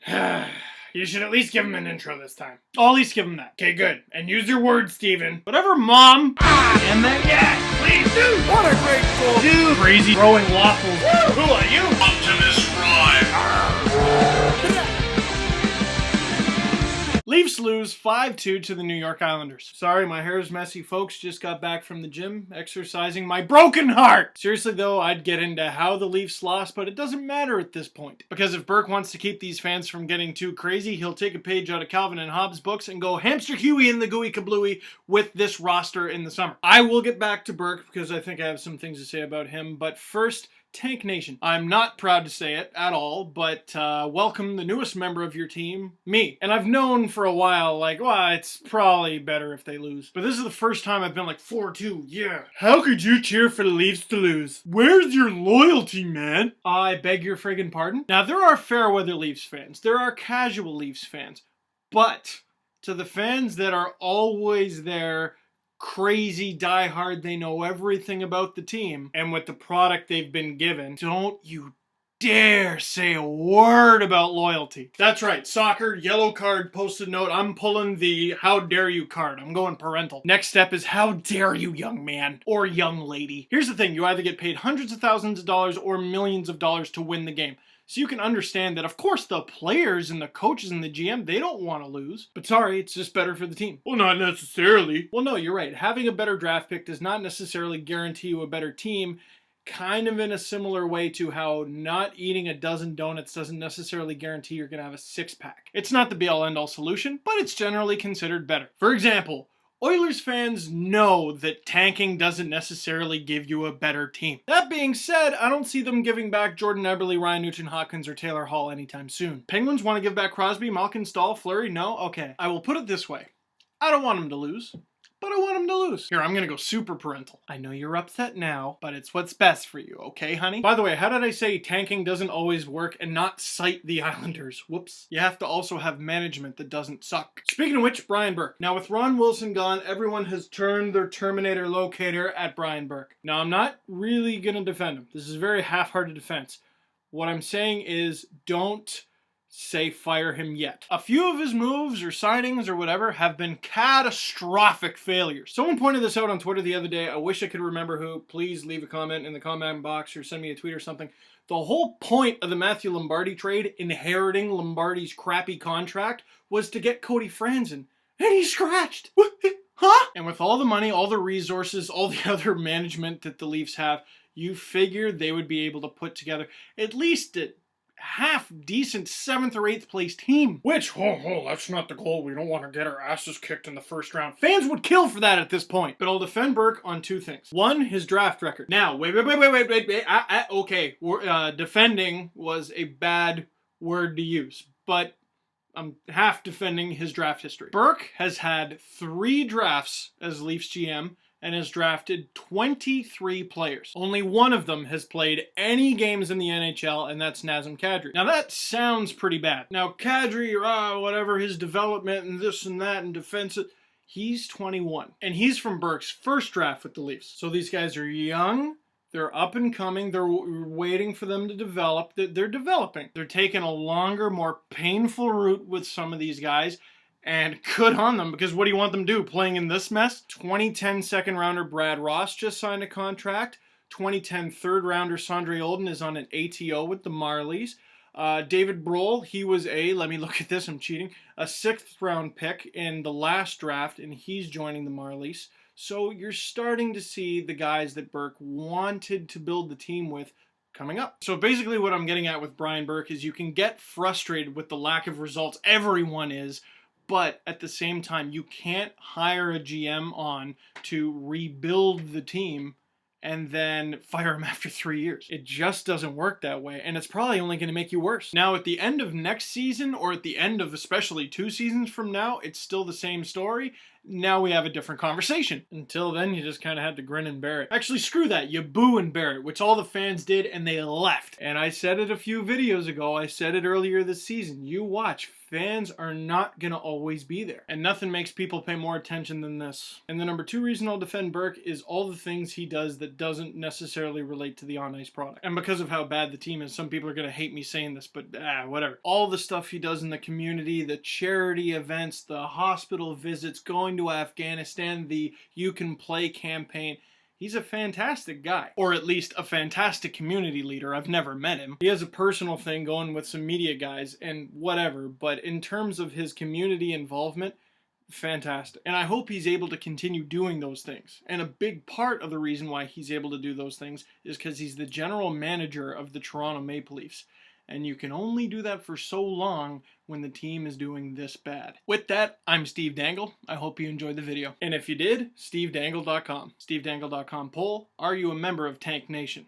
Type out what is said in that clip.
You should at least give him an intro this time. I'll at least give him that. Okay, good. And use your words, Steven. Whatever, Mom. And then, yes, please do. What a great goal. Dude. Crazy throwing waffles. Woo. Who are you? Optimus Prime. Leafs lose 5-2 to the New York Islanders. Sorry, my hair is messy, folks. Just got back from the gym, exercising my broken heart. Seriously, though, I'd get into how the Leafs lost, but it doesn't matter at this point. Because if Burke wants to keep these fans from getting too crazy, he'll take a page out of Calvin and Hobbes' books and go hamster Huey in the gooey kablooey with this roster in the summer. I will get back to Burke because I think I have some things to say about him, but first, Tank Nation. I'm not proud to say it at all, but welcome the newest member of your team, me. And I've known for a while, like, well, it's probably better if they lose. But this is the first time I've been like 4-2, yeah. How could you cheer for the Leafs to lose? Where's your loyalty, man? I beg your friggin' pardon? Now, there are fair weather Leafs fans. There are casual Leafs fans. But to the fans that are always there, crazy diehard, they know everything about the team, and with the product they've been given, don't you dare say a word about loyalty. That's right, soccer, yellow card, post-it note, I'm pulling the how dare you card. I'm going parental. Next step is how dare you, young man or young lady. Here's the thing, you either get paid hundreds of thousands of dollars or millions of dollars to win the game. So you can understand that, of course, the players and the coaches and the GM, they don't want to lose. But sorry, it's just better for the team. Well, not necessarily. Well, no, you're right. Having a better draft pick does not necessarily guarantee you a better team. Kind of in a similar way to how not eating a dozen donuts doesn't necessarily guarantee you're going to have a six-pack. It's not the be-all end-all solution, but it's generally considered better. For example, Oilers fans know that tanking doesn't necessarily give you a better team. That being said, I don't see them giving back Jordan Eberle, Ryan Nugent-Hopkins, or Taylor Hall anytime soon. Penguins want to give back Crosby, Malkin, Stahl, Fleury? No? Okay. I will put it this way. I don't want them to lose, but I want them to lose. Here, I'm going to go super parental. I know you're upset now, but it's what's best for you, okay, honey? By the way, how did I say tanking doesn't always work and not cite the Islanders? Whoops. You have to also have management that doesn't suck. Speaking of which, Brian Burke. Now, with Ron Wilson gone, everyone has turned their Terminator locator at Brian Burke. Now, I'm not really going to defend him. This is a very half-hearted defense. What I'm saying is, don't say fire him yet. A few of his moves or signings or whatever have been catastrophic failures. Someone pointed this out on Twitter the other day. I wish I could remember who. Please leave a comment in the comment box or send me a tweet or something. The whole point of the Matthew Lombardi trade, inheriting Lombardi's crappy contract, was to get Cody Franzen. And he scratched. Huh? And with all the money, all the resources, all the other management that the Leafs have, you figured they would be able to put together at least a half-decent 7th or 8th place team. Which, that's not the goal. We don't want to get our asses kicked in the first round. Fans would kill for that at this point. But I'll defend Burke on two things. One, his draft record. Now, wait. Okay, defending was a bad word to use, but I'm half defending his draft history. Burke has had 3 drafts as Leafs GM, and has drafted 23 players. Only one of them has played any games in the NHL, and that's Nazem Kadri. Now that sounds pretty bad. Now Kadri, whatever, his development and this and that and defense, he's 21. And he's from Burke's first draft with the Leafs. So these guys are young, they're up and coming, they're waiting for them to develop. They're developing. They're taking a longer, more painful route with some of these guys. And good on them, because what do you want them to do, playing in this mess? 2010 second rounder Brad Ross just signed a contract. 2010 third rounder Sondre Olden is on an ATO with the Marlies. David Brohl, he was let me look at this, I'm cheating, a 6th round pick in the last draft, and he's joining the Marlies. So you're starting to see the guys that Burke wanted to build the team with coming up. So basically what I'm getting at with Brian Burke is you can get frustrated with the lack of results. Everyone is. But at the same time, you can't hire a GM on to rebuild the team and then fire him after 3 years. It just doesn't work that way, and it's probably only going to make you worse. Now, at the end of next season, or at the end of especially 2 seasons from now, it's still the same story. now we have a different conversation. Until then, you just kind of had to grin and bear it. Actually, screw that. You boo and bear it, which all the fans did, and they left. And I said it a few videos ago. I said it earlier this season. You watch. Fans are not going to always be there. And nothing makes people pay more attention than this. And the number 2 reason I'll defend Burke is all the things he does that doesn't necessarily relate to the on-ice product. And because of how bad the team is, some people are going to hate me saying this, but whatever. All the stuff he does in the community, the charity events, the hospital visits, going to Afghanistan, the You Can Play campaign. He's a fantastic guy, or at least a fantastic community leader. I've never met him. He has a personal thing going with some media guys and whatever, but in terms of his community involvement, fantastic. And I hope he's able to continue doing those things. And a big part of the reason why he's able to do those things is because he's the general manager of the Toronto Maple Leafs. And you can only do that for so long when the team is doing this bad. With that, I'm Steve Dangle. I hope you enjoyed the video. And if you did, stevedangle.com. Stevedangle.com poll, are you a member of Tank Nation?